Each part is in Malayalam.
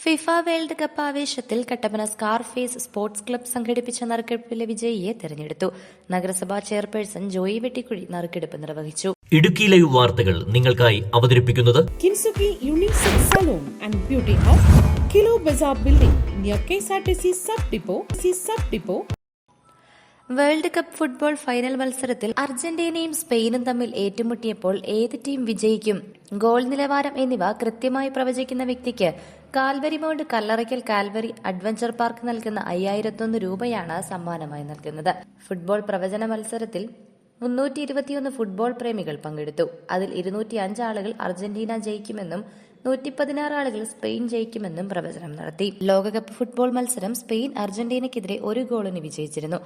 ഫിഫ വേൾഡ് കപ്പ് ആവേശത്തിൽ കട്ടപ്പന സ്കാർഫേസ് സ്പോർട്സ് ക്ലബ്ബ് സംഘടിപ്പിച്ച നറുക്കെടുപ്പിലെ വിജയിയെ തെരഞ്ഞെടുത്തു. നഗരസഭാ ചെയർപേഴ്സൺ ജോയി വെട്ടിക്കുഴി നറുക്കെടുപ്പ് നിർവഹിച്ചു. ഇടുക്കി ലൈവ് വാർത്തകൾ നിങ്ങൾക്കായി അവതരിപ്പിക്കുന്നത് കിൻസുക്കി unisex salon and beauty hub, കിലോ ബസാർ building near KSRTC sub depot. World cup football final മത്സരത്തിൽ അർജന്റീനയും സ്പെയിനും തമ്മിൽ ഏറ്റുമുട്ടിയപ്പോൾ ഏത് ടീം വിജയിക്കും, ഗോൾ നിലവാരം എന്നിവ കൃത്യമായി പ്രവചിക്കുന്ന വ്യക്തിക്ക് Calvary mount Kallarakkal Calvary adventure park നൽകുന്ന 5001 രൂപയാണ് സമ്മാനമായി നൽകുന്നത്. ഫുട്ബോൾ പ്രവചന മത്സരത്തിൽ 321 ഫുട്ബോൾ പ്രേമികൾ പങ്കെടുത്തു. അതിൽ 205 ആളുകൾ അർജന്റീന ജയിക്കുമെന്നും 116 ആളുകൾ സ്പെയിൻ ജയിക്കുമെന്നും പ്രവചനം നടത്തി. ലോകകപ്പ് ഫുട്ബോൾ മത്സരം സ്പെയിൻ അർജന്റീനയ്ക്കെതിരെ 1 ഗോളിന് വിജയിച്ചിരുന്നു.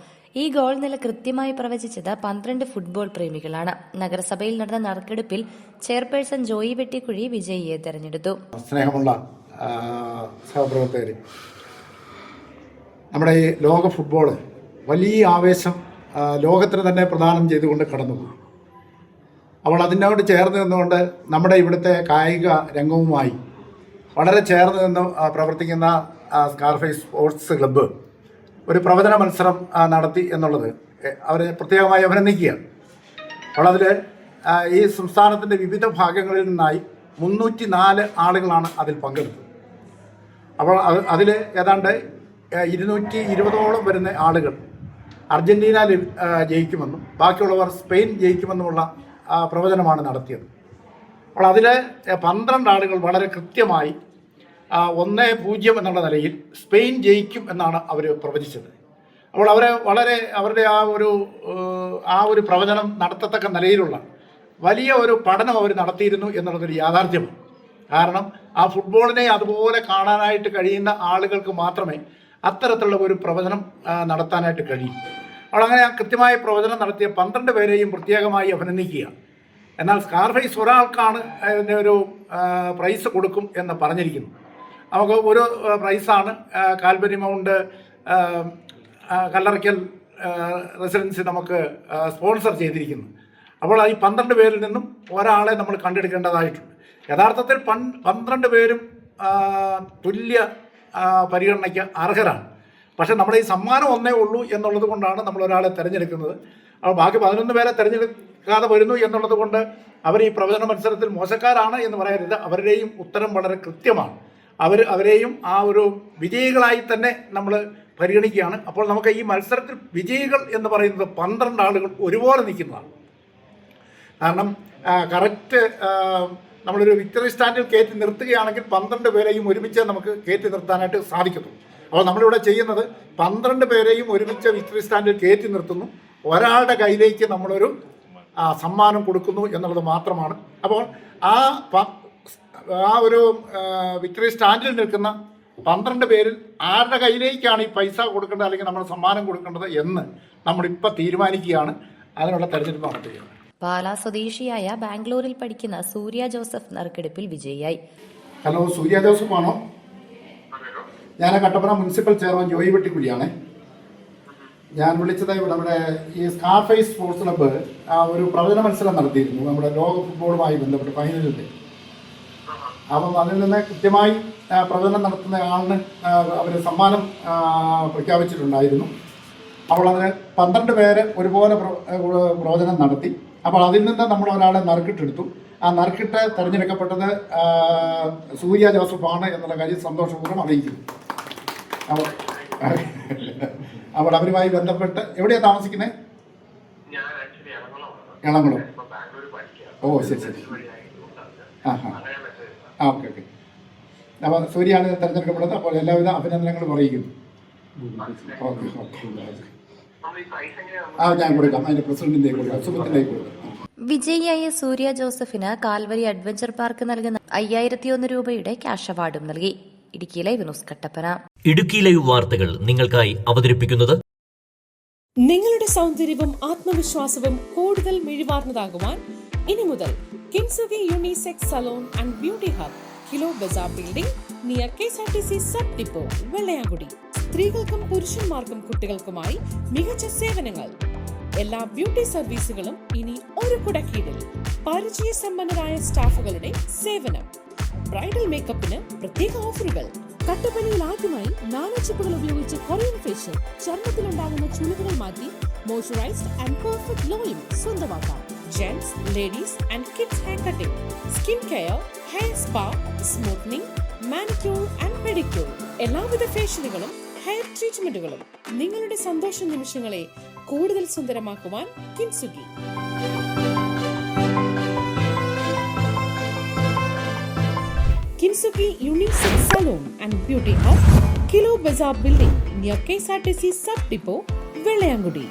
ഈ ഗോൾ നില കൃത്യമായി പ്രവചിച്ചത് 12 ഫുട്ബോൾ പ്രേമികളാണ്. നഗരസഭയിൽ നടന്ന നറുക്കെടുപ്പിൽ ചെയർപേഴ്സൺ ജോയി വെട്ടിക്കുഴി വിജയിയെ തെരഞ്ഞെടുത്തു. സ്നേഹമുള്ള സഹപ്രവർത്തകർ, നമ്മുടെ ഈ ലോക ഫുട്ബോൾ വലിയ ആവേശം ലോകത്തിന് തന്നെ പ്രദാനം ചെയ്തുകൊണ്ട് കടന്നുപോയി. അപ്പോൾ അതിനോട് ചേർന്ന് നിന്നുകൊണ്ട് നമ്മുടെ ഇവിടുത്തെ കായിക രംഗവുമായി വളരെ ചേർന്ന് നിന്ന് പ്രവർത്തിക്കുന്ന സ്കാർഫേസ് സ്പോർട്സ് ക്ലബ്ബ് ഒരു പ്രവചന മത്സരം നടത്തി എന്നുള്ളത് അവരെ പ്രത്യേകമായി അഭിനന്ദിക്കുകയാണ്. അപ്പോൾ അതിൽ ഈ സംസ്ഥാനത്തിൻ്റെ വിവിധ ഭാഗങ്ങളിൽ നിന്നായി 304 ആളുകളാണ് അതിൽ പങ്കെടുത്തത്. അപ്പോൾ അതിൽ ഏതാണ്ട് 220ഓളം വരുന്ന ആളുകൾ അർജന്റീന ജയിക്കുമെന്നും ബാക്കിയുള്ളവർ സ്പെയിൻ ജയിക്കുമെന്നുമുള്ള പ്രവചനമാണ് നടത്തിയത്. അപ്പോൾ അതിൽ 12 ആളുകൾ വളരെ കൃത്യമായി 1-0 എന്നുള്ള നിലയിൽ സ്പെയിൻ ജയിക്കും എന്നാണ് അവർ പ്രവചിച്ചത്. അപ്പോൾ അവരെ വളരെ അവരുടെ ആ ഒരു പ്രവചനം നടത്തത്തക്ക നിലയിലുള്ള വലിയ ഒരു പഠനം അവർ നടത്തിയിരുന്നു എന്നുള്ളതൊരു യാഥാർത്ഥ്യമാണ്. കാരണം ആ ഫുട്ബോളിനെ അതുപോലെ കാണാനായിട്ട് കഴിയുന്ന ആളുകൾക്ക് മാത്രമേ അത്തരത്തിലുള്ള ഒരു പ്രവചനം നടത്താനായിട്ട് കഴിയും. അപ്പോൾ അങ്ങനെ കൃത്യമായ പ്രവചനം നടത്തിയ 12 പേരെയും പ്രത്യേകമായി അഭിനന്ദിക്കുകയാണ്. എന്നാൽ സ്കാർഫേസ് ഒരാൾക്കാണ് ഇതിൻ്റെ ഒരു പ്രൈസ് കൊടുക്കും എന്ന് പറഞ്ഞിരിക്കുന്നു. നമുക്ക് ഒരു പ്രൈസാണ് കാൽവരി മൗണ്ട് കല്ലറയ്ക്കൽ റെസിഡൻസി നമുക്ക് സ്പോൺസർ ചെയ്തിരിക്കുന്നത്. അപ്പോൾ ഈ 12 പേരിൽ നിന്നും ഒരാളെ നമ്മൾ കണ്ടെടുക്കേണ്ടതായിട്ടുണ്ട്. യഥാർത്ഥത്തിൽ 12 പേരും തുല്യ പരിഗണനയ്ക്ക് അർഹരാണ്. പക്ഷേ നമ്മുടെ ഈ സമ്മാനം ഒന്നേ ഉള്ളൂ എന്നുള്ളത് കൊണ്ടാണ് നമ്മൾ ഒരാളെ തിരഞ്ഞെടുക്കുന്നത്. അപ്പോൾ ബാക്കി 11 പേരെ തിരഞ്ഞെടുക്കാതെ വരുന്നു എന്നുള്ളത് കൊണ്ട് അവർ ഈ പ്രവചന മത്സരത്തിൽ മോശക്കാരാണ് എന്ന് പറയരുത്. അവരുടെയും ഉത്തരം വളരെ കൃത്യമാണ്. അവരെയും ആ ഒരു വിജയികളായി തന്നെ നമ്മൾ പരിഗണിക്കുകയാണ്. അപ്പോൾ നമുക്ക് ഈ മത്സരത്തിൽ വിജയികൾ എന്ന് പറയുന്നത് 12 ആളുകൾ ഒരുപോലെ നിൽക്കുന്നതാണ്. കാരണം കറക്റ്റ് നമ്മളൊരു വിക്ടറി സ്റ്റാൻഡിൽ കയറ്റി നിർത്തുകയാണെങ്കിൽ 12 പേരെയും ഒരുമിച്ച് നമുക്ക് കയറ്റി നിർത്താനായിട്ട് സാധിക്കുന്നു. അപ്പോൾ നമ്മളിവിടെ ചെയ്യുന്നത് 12 പേരെയും ഒരുമിച്ച് വിക്ടറി സ്റ്റാൻഡിൽ കയറ്റി നിർത്തുന്നു, ഒരാളുടെ കയ്യിലേക്ക് നമ്മളൊരു സമ്മാനം കൊടുക്കുന്നു എന്നുള്ളത് മാത്രമാണ്. അപ്പോൾ ആ ഒരു വിക്ടറി സ്റ്റാൻഡിൽ നിൽക്കുന്ന 12 പേരിൽ ആരുടെ കയ്യിലേക്കാണ് ഈ പൈസ കൊടുക്കേണ്ടത് അല്ലെങ്കിൽ നമ്മൾ സമ്മാനം കൊടുക്കേണ്ടത് എന്ന് നമ്മളിപ്പോൾ തീരുമാനിക്കുകയാണ്. അതിനുള്ള തെരഞ്ഞെടുപ്പ് നടത്തുകയാണ്. പാലാ സ്വദേശിയായ ബാംഗ്ലൂരിൽ പഠിക്കുന്ന സൂര്യ ജോസഫ് നറുക്കെടുപ്പിൽ വിജയിയായി. ഹലോ, സൂര്യ ജോസഫ് ആണോ? ഞാൻ കട്ടപ്പന മുനിസിപ്പൽ ചെയർമാൻ ജോയി വെട്ടിക്കുഴിയാണ്. ഞാൻ വിളിച്ചത് നമ്മുടെ ഈ സ്കാർഫേസ് സ്പോർട്സ് ക്ലബ്ബ് ഒരു പ്രവചന മത്സരം നടത്തിയിരുന്നു നമ്മുടെ ലോക ഫുട്ബോളുമായി ബന്ധപ്പെട്ട് ഫൈനലിൽ. അപ്പം അതിൽ നിന്ന് കൃത്യമായി പ്രവചനം നടത്തുന്ന ആളിന് അവർ സമ്മാനം പ്രഖ്യാപിച്ചിട്ടുണ്ടായിരുന്നു. അപ്പോൾ അതിന് 12 പേര് ഒരുപോലെ പ്രവചനം നടത്തി. അപ്പോൾ അതിൽ നിന്ന് നമ്മൾ ഒരാളെ നറുക്കിട്ടെടുത്തു. ആ നറുക്കിട്ട് തിരഞ്ഞെടുക്കപ്പെട്ടത് സൂര്യ ജോസഫാണ് എന്നുള്ള കാര്യം സന്തോഷപൂർവ്വം അറിയിക്കുന്നു. അപ്പോൾ അവരുമായി ബന്ധപ്പെട്ട് എവിടെയാണ് താമസിക്കുന്നത്? എളംകുളം. ഓ, ശരി. ഓക്കെ. അപ്പോൾ സൂര്യയാണ് തിരഞ്ഞെടുക്കപ്പെടുന്നത്. അപ്പോൾ എല്ലാവിധ അഭിനന്ദനങ്ങളും അറിയിക്കുന്നു. ഞാൻ കൊടുക്കാം, അതിന്റെ പ്രസിഡന്റിന്റെ കൊടുക്കാം, സുമത്തിന്റെ കൊടുക്കാം. വിജയിയായ സൂര്യ ജോസഫിന് കാൽവരി അഡ്വഞ്ചർ പാർക്ക് നൽകുന്ന 5001 രൂപയുടെ ക്യാഷ് അവാർഡും നൽകി. Idukki live news Kattappana. Idukki live വാർത്തകൾ നിങ്ങൾക്കായി അവതരിപ്പിക്കുന്നത് നിങ്ങളുടെ സൗന്ദര്യവും ആത്മവിശ്വാസവും കൂടുതൽ മിഴിവാർന്നതാകുവാൻ ഇനി മുതൽ കിൻസുക്കി unisex salon and beauty hub, കിലോ ബസാർ building near KSRTC sub depot, Vellayamkudi. സ്ത്രീകൾക്കും പുരുഷന്മാർക്കും കുട്ടികൾക്കുമായി മികച്ച സേവനങ്ങൾ. എല്ലാ ബ്യൂട്ടി സർവീസുകളും ഇനി ഒരു കുടക്കീഴിൽ. പരിചയസമ്പന്നരായ സ്റ്റാഫുകളുടെ സേവനം. ബ്രൈഡൽ മേക്കപ്പിന് പ്രത്യേക ഓഫറുകൾ. കട്ടപ്പനയിൽ ആദ്യമായി നാനോ ചിപ്പുകൾ ഉപയോഗിച്ച് കൊറിയൻ ഫേഷ്യൽ, ചർമ്മത്തിലുണ്ടാകുന്ന ചുളിവുകൾ മാറ്റി മോയ്സ്ചറൈസ്ഡ് ആൻഡ് പെർഫെക്റ്റ് ഗ്ലോയും സ്വന്തമാക്കാം. Gents, ladies and kids hair cutting, skin care, hair spa, smoothening, manicure and pedicure, എല്ലാവിധ ഫേഷ്യലുകളും ഹെയർ ട്രീറ്റ്മെന്റുകളും നിങ്ങളുടെ സന്തോഷ നിമിഷങ്ങളെ കൂടുതൽ സുന്ദരമാക്കുവാൻ കിൻസുഗി. Kinsugi Unisex Salon and Beauty Hub, Kilo Bazaar Building near KSRTC Sub Depot, Velayangudi.